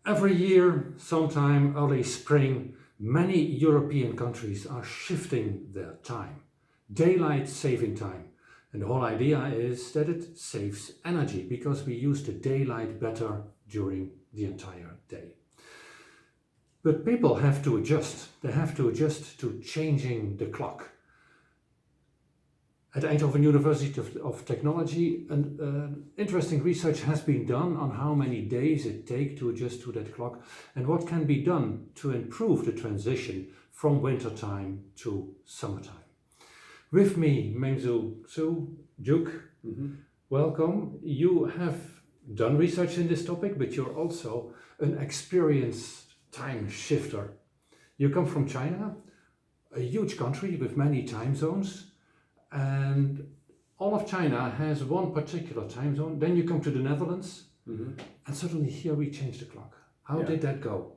Every year, sometime early spring, many European countries are shifting their time, daylight saving time. And the whole idea is that it saves energy because we use the daylight better during the entire day. But people have to adjust. They have to adjust to changing the clock. At Eindhoven University of Technology, interesting research has been done on how many days it takes to adjust to that clock and what can be done to improve the transition from wintertime to summertime. With me, Mengzu Su, Juk, welcome. You have done research in this topic, but you're also an experienced time shifter. You come from China, a huge country with many time zones, and all of China has one particular time zone. Then you come to the Netherlands, and suddenly here we change the clock. How did that go?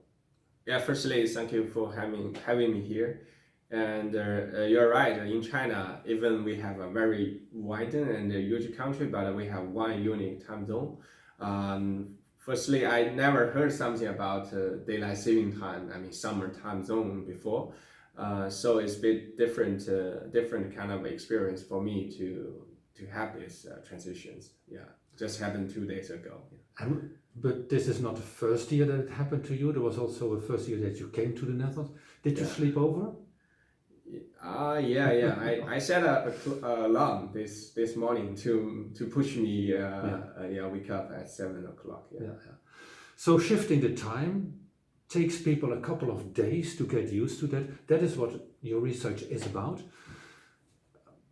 Yeah, firstly, thank you for having me here. And you're right, in China, even we have a very wide and huge country, but we have one unique time zone. Firstly, I never heard something about daylight saving time, summer time zone before. So it's a bit different kind of experience for me to have these transitions. Yeah, just happened 2 days ago. But this is not the first year that it happened to you. There was also a first year that you came to the Netherlands. Did you sleep over? Yeah. I set a alarm this morning to push me wake up at 7 o'clock. Yeah. So shifting the time takes people a couple of days to get used to that. That is what your research is about.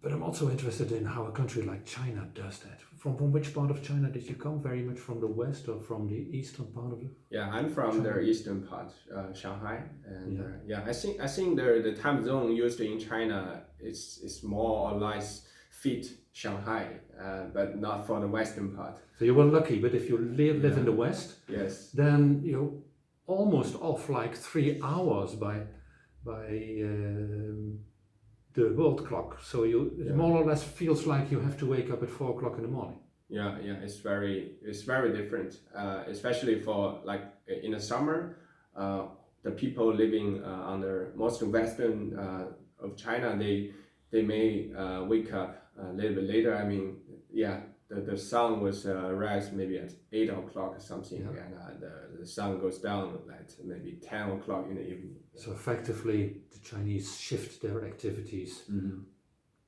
But I'm also interested in how a country like China does that. From which part of China did you come? Very much from the west or from the eastern part of it? Yeah, I'm from the eastern part, Shanghai, and I think the time zone used in China is more or less fit Shanghai, but not for the western part. So you were lucky, but if you live in the west, yes, then you're almost off like 3 hours by the world clock, so it more or less feels like you have to wake up at 4 o'clock in the morning. Yeah, it's very different, especially for like in the summer. The people living on the most western of China, they may wake up a little bit later. The sun was rise maybe at 8 o'clock or something, and the sun goes down at maybe 10 o'clock in the evening. So effectively, the Chinese shift their activities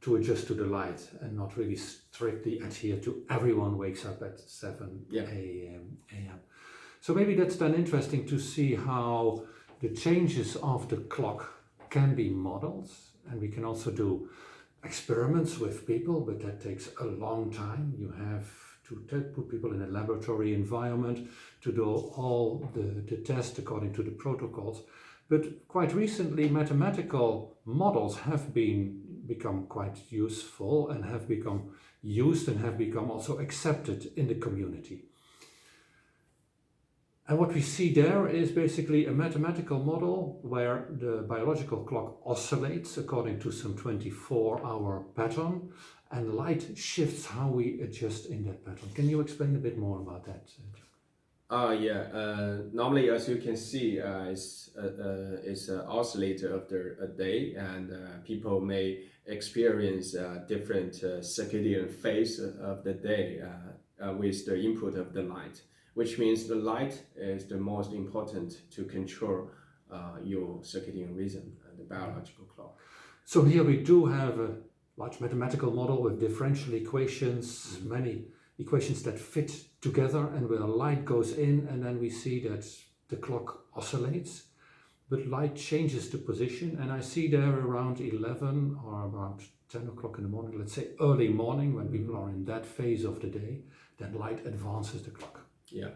to adjust to the light and not really strictly adhere to everyone wakes up at 7 a.m. So maybe that's then interesting to see how the changes of the clock can be modeled, and we can also do experiments with people, but that takes a long time. You have to put people in a laboratory environment to do all the tests according to the protocols. But quite recently, mathematical models have become quite useful and have become used and have become also accepted in the community. And what we see there is basically a mathematical model where the biological clock oscillates according to some 24-hour pattern, and light shifts how we adjust in that pattern. Can you explain a bit more about that? Normally, as you can see, it's an oscillator of a day, and people may experience different circadian phase of the day with the input of the light, which means the light is the most important to control your circadian rhythm, the biological clock. So here we do have a large mathematical model with differential equations, many equations that fit together, and where light goes in, and then we see that the clock oscillates, but light changes the position, and I see there around 11 or around 10 o'clock in the morning, let's say early morning, when people are in that phase of the day, then light advances the clock. Yeah.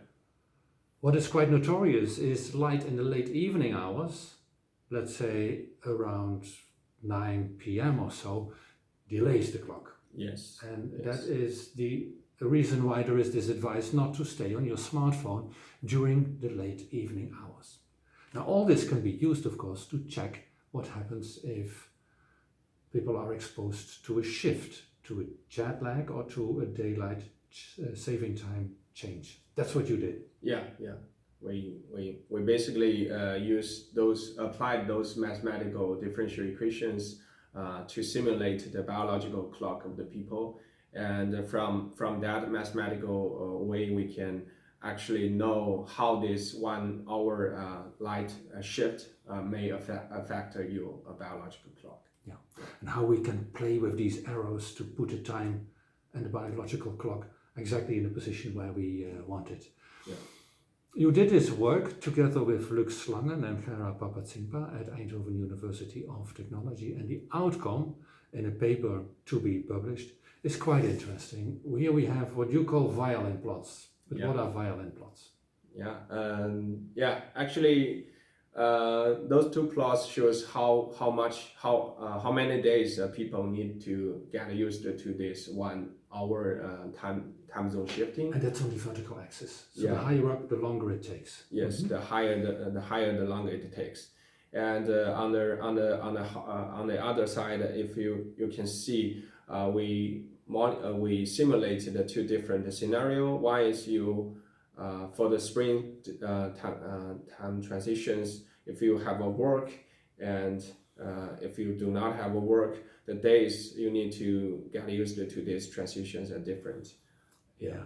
What is quite notorious is light in the late evening hours, let's say around 9 p.m. or so, delays the clock. Yes. And that is the reason why there is this advice not to stay on your smartphone during the late evening hours. Now, all this can be used, of course, to check what happens if people are exposed to a shift, to a jet lag, or to a daylight saving time change. That's what you did. Yeah. We basically applied those mathematical differential equations to simulate the biological clock of the people, and from that mathematical way we can actually know how this 1 hour light shift may affect your biological clock. Yeah, and how we can play with these arrows to put the time and the biological clock exactly in the position where we want it. Yeah. You did this work together with Lux Slangen and Gerard Papatsimpa at Eindhoven University of Technology, and the outcome in a paper to be published is quite interesting. Here we have what you call violin plots. But what are violin plots? Actually, those 2 plots shows how many days people need to get used to this 1 hour time zone shifting. And that's on the vertical axis. So the higher up, the longer it takes. Yes, the higher the longer it takes. And on the other side, if you can see, we simulated the 2 different scenarios. One is for the spring time transitions, if you have a work, and if you do not have a work, the days you need to get used to these transitions are different. Yeah.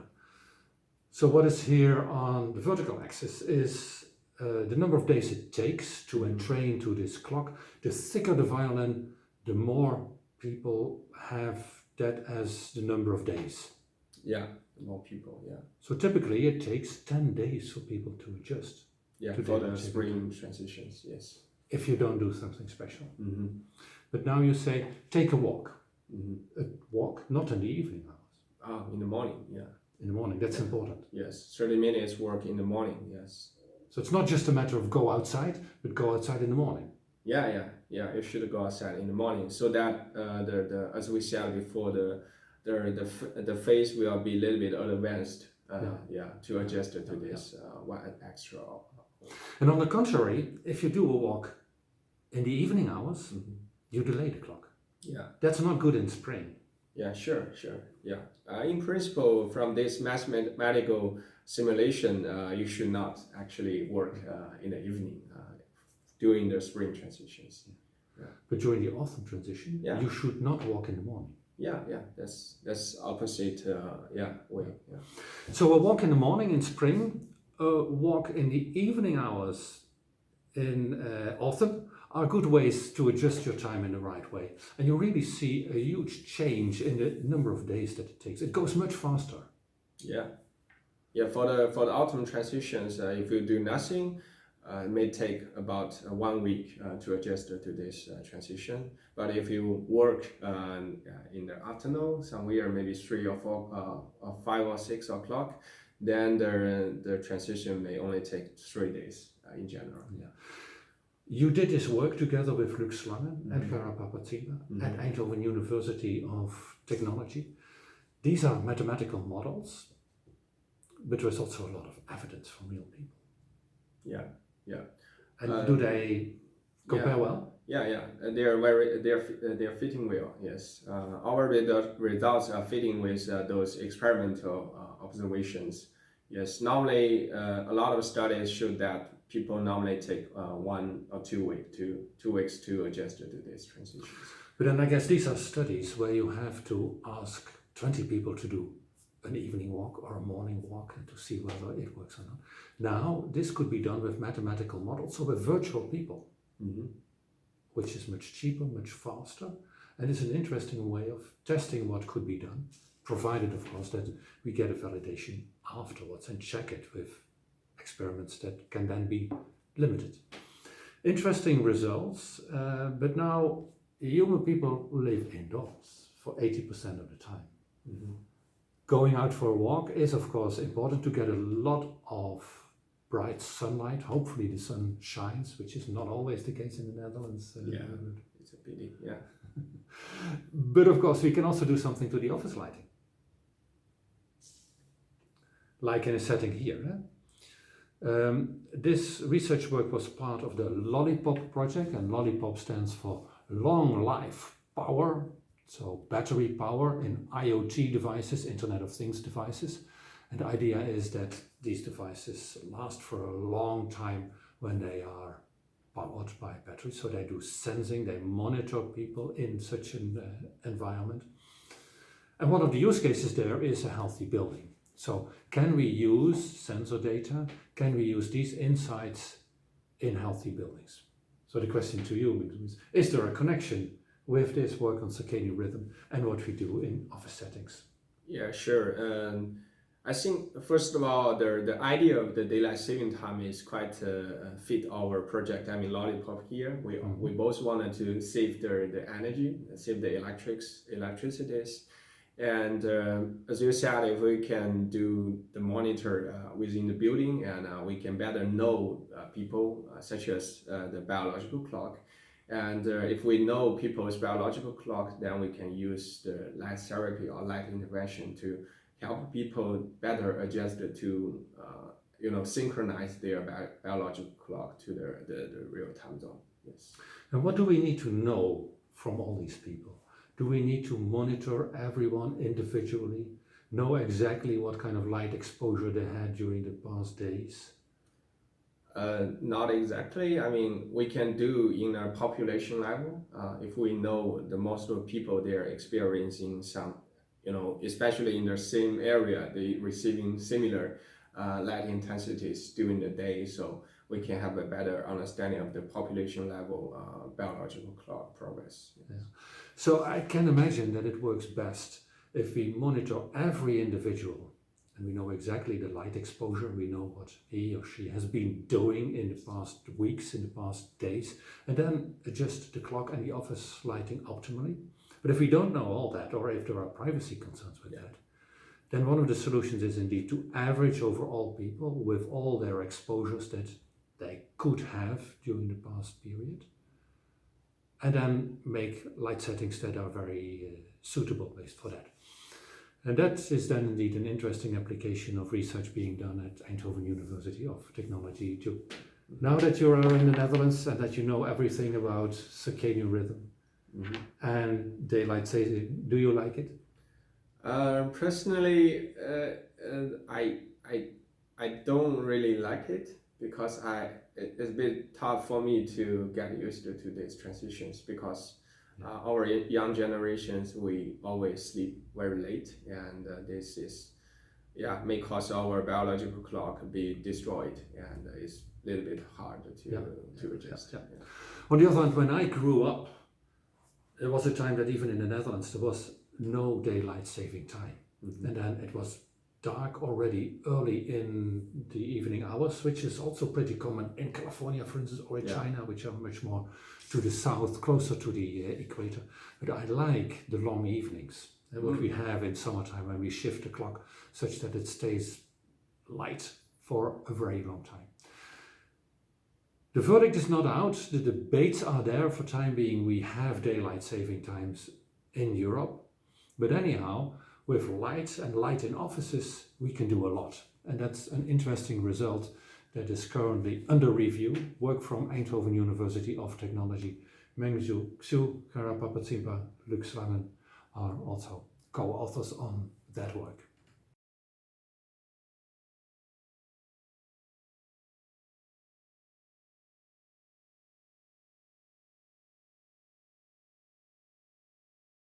So what is here on the vertical axis is the number of days it takes to entrain to this clock. The thicker the violin, the more people have that as the number of days. Yeah, more people, yeah. So typically it takes 10 days for people to adjust. Yeah, for the spring transitions, yes. If you don't do something special. Mm-hmm. But now you say, take a walk. Mm-hmm. A walk, not in the evening hours. In the morning, yeah. In the morning, that's important. Yes, 30 minutes work in the morning, yes. So it's not just a matter of go outside, but go outside in the morning. Yeah, you should go outside in the morning, so that as we said before, the phase will be a little bit advanced, to adjust to this one extra. And on the contrary, if you do a walk in the evening hours, you delay the clock. Yeah, that's not good in spring. Yeah, sure. Yeah, in principle, from this mathematical simulation, you should not actually work in the evening during the spring transitions. Yeah. But during the autumn transition, you should not walk in the morning. Yeah, that's opposite way. Yeah. So a walk in the morning in spring, a walk in the evening hours in autumn are good ways to adjust your time in the right way. And you really see a huge change in the number of days that it takes. It goes much faster. Yeah. For the autumn transitions, if you do nothing, it may take about 1 week to adjust to this transition. But if you work in the afternoon, somewhere maybe 3 or 4, or 5 or 6 o'clock, then the transition may only take 3 days in general. Yeah. You did this work together with Lux Slangen and Gerard Papatsimpa at Eindhoven University of Technology. These are mathematical models, but there's also a lot of evidence from real people. Yeah. And do they compare well? Yeah. They're fitting well. Yes. Our results are fitting with those experimental observations. Yes. Normally, a lot of studies show that people normally take 1 or 2 weeks, 2 weeks to adjust to these transitions. But then I guess these are studies where you have to ask 20 people to do an evening walk or a morning walk and to see whether it works or not. Now, this could be done with mathematical models, so with virtual people, which is much cheaper, much faster, and it's an interesting way of testing what could be done, provided, of course, that we get a validation afterwards and check it with experiments that can then be limited. Interesting results, but now human people live indoors for 80% of the time. Going out for a walk is, of course, important to get a lot of bright sunlight. Hopefully the sun shines, which is not always the case in the Netherlands. It's a pity, yeah. But of course, we can also do something to the office lighting. Like in a setting here. This research work was part of the LoLiPoP project, and LoLiPoP stands for Long Life Power. So battery power in IoT devices, Internet of Things devices. And the idea is that these devices last for a long time when they are powered by batteries. So they do sensing, they monitor people in such an environment. And one of the use cases there is a healthy building. So can we use sensor data? Can we use these insights in healthy buildings? So the question to you is there a connection with this work on circadian rhythm and what we do in office settings? Yeah, sure. I think first of all, the idea of the daylight saving time is quite fit our project. I mean, LoLiPoP here. We both wanted to save the energy, save the electricities. And as you said, if we can do the monitor within the building, and we can better know people, such as the biological clock. And if we know people's biological clock, then we can use the light therapy or light intervention to help people better adjust to, synchronize their biological clock to the real time zone. Yes. And what do we need to know from all these people? Do we need to monitor everyone individually, know exactly what kind of light exposure they had during the past days? Not exactly. I mean, we can do in a population level. If we know the most of the people they are experiencing some, especially in the same area, they receiving similar light intensities during the day. So we can have a better understanding of the population level biological clock progress. Yes. Yeah. So I can imagine that it works best if we monitor every individual and we know exactly the light exposure, we know what he or she has been doing in the past weeks, in the past days, and then adjust the clock and the office lighting optimally. But if we don't know all that, or if there are privacy concerns with that, then one of the solutions is indeed to average over all people with all their exposures that they could have during the past period, and then make light settings that are very suitable based for that. And that is then indeed an interesting application of research being done at Eindhoven University of Technology too. Now that you are in the Netherlands and that you know everything about circadian rhythm and daylight saving, do you like it? Personally, I don't really like it because it's a bit tough for me to get used to these transitions because our young generations, we always sleep very late, and this is may cause our biological clock be destroyed, and it's a little bit hard to adjust. Yeah. On the other hand, when I grew up, there was a time that even in the Netherlands there was no daylight saving time, and then it was dark already early in the evening hours, which is also pretty common in California, for instance, or in China, which are much more to the south, closer to the equator. But I like the long evenings, and what we have in summertime when we shift the clock such that it stays light for a very long time. The verdict is not out. The debates are there for time being. We have daylight saving times in Europe, but anyhow, with light and light in offices, we can do a lot. And that's an interesting result that is currently under review. Work from Eindhoven University of Technology. Mengzu Xu, Karapapatsimpa, Luc Slangen are also co-authors on that work.